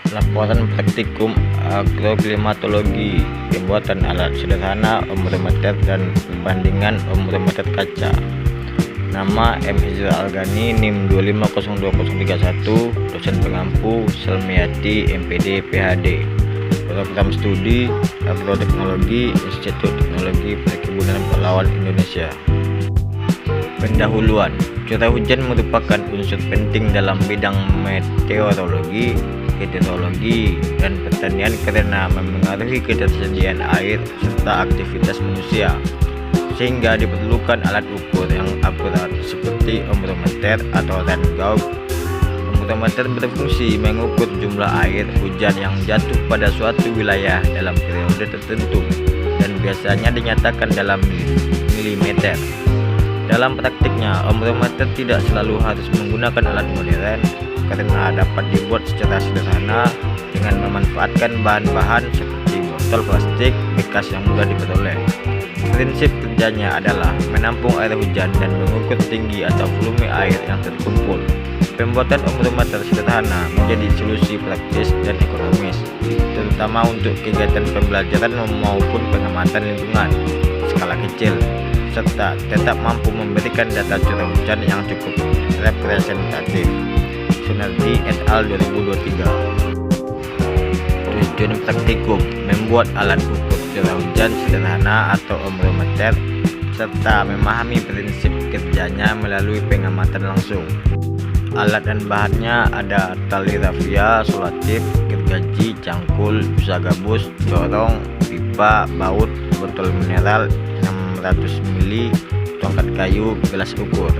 Laporan praktikum agroklimatologi, pembuatan alat sederhana ombrometer dan perbandingan ombrometer kaca. Nama M. Hizra Algani, NIM 2502031, dosen pengampu, Selmiati, MPD, PhD. Program studi Agroteknologi, Institut Teknologi Perkebunan Pahlawan Indonesia. Pendahuluan. Curah hujan merupakan unsur penting dalam bidang meteorologi, hidrologi, dan pertanian karena memengaruhi ketersediaan air serta aktivitas manusia, sehingga diperlukan alat ukur yang akurat seperti ombrometer atau rain gauge. Ombrometer berfungsi mengukur jumlah air hujan yang jatuh pada suatu wilayah dalam periode tertentu dan biasanya dinyatakan dalam milimeter. Dalam praktiknya, ombrometer tidak selalu harus menggunakan alat modern karena dapat dibuat secara sederhana dengan memanfaatkan bahan-bahan seperti botol plastik bekas yang mudah diperoleh. Prinsip kerjanya adalah menampung air hujan dan mengukur tinggi atau volume air yang terkumpul. Pembuatan ombrometer sederhana menjadi solusi praktis dan ekonomis, terutama untuk kegiatan pembelajaran maupun pengamatan lingkungan skala kecil, serta tetap mampu memberikan data curah hujan yang cukup representatif. Sunardi et al. 2023. Tujuan praktikum: membuat alat ukur curah hujan sederhana atau ombrometer serta memahami prinsip kerjanya melalui pengamatan langsung. Alat dan bahannya ada tali rafia, solatif, gergaji, cangkul, busa gabus, corong, pipa, baut, botol mineral 600 ml, tongkat kayu, gelas ukur.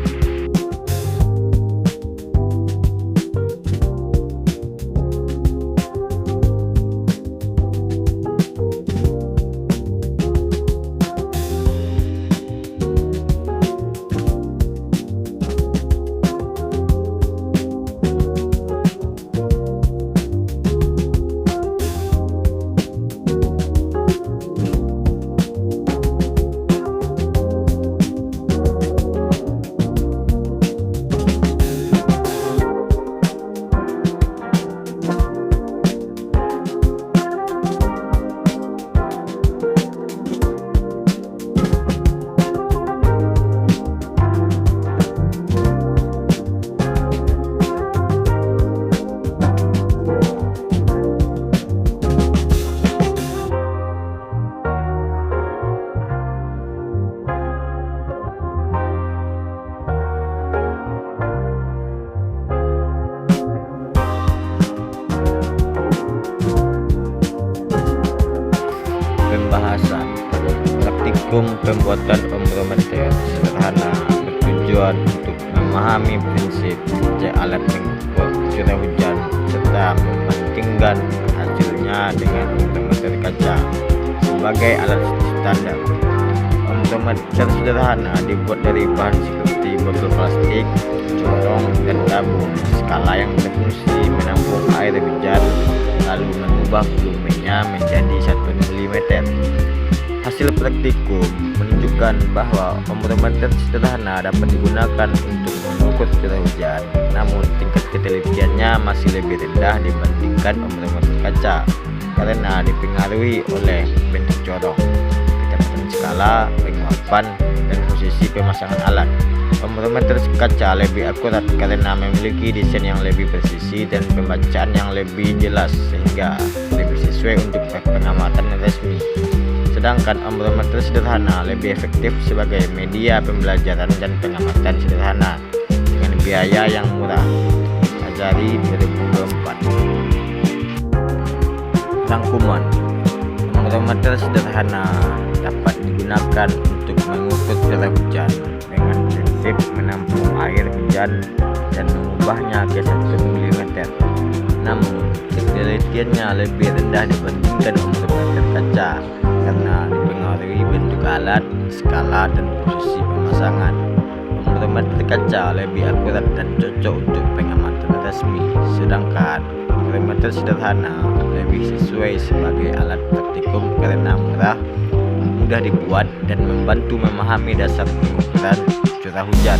Pembahasan. Praktikum pembuatan ombrometer sederhana bertujuan untuk memahami prinsip kerja alat mengukur curah hujan serta membandingkan hasilnya dengan ombrometer kaca sebagai alat standar. Ombrometer sederhana dibuat dari bahan seperti botol plastik, corong, dan tabung skala yang berfungsi menampung air hujan lalu mengubah volumenya menjadi 1 mm. Hasil praktikum menunjukkan bahwa ombrometer sederhana dapat digunakan untuk mengukur curah hujan, namun tingkat ketelitiannya masih lebih rendah dibandingkan ombrometer kaca karena dipengaruhi oleh bentuk corong, kecepatan skala, penguapan, dan posisi pemasangan alat. Ombrometer kaca lebih akurat karena memiliki desain yang lebih presisi dan pembacaan yang lebih jelas sehingga lebih sesuai untuk pengamatan resmi. Sedangkan ombrometer sederhana lebih efektif sebagai media pembelajaran dan pengamatan sederhana dengan biaya yang murah. Azari 2024. Rangkuman. Ombrometer sederhana dapat digunakan untuk mengukur curah hujan dengan prinsip menampung air hujan dan mengubahnya ke 1 mm. Namun, ketelitiannya lebih rendah dibandingkan ombrometer kaca karena dipengaruhi bentuk alat, skala, dan posisi pemasangan. Ombrometer kaca lebih akurat dan cocok untuk pengamatan resmi, sedangkan ombrometer sederhana lebih sesuai sebagai alat praktikum karena murah, mudah dibuat, dan membantu memahami dasar pengukuran curah hujan.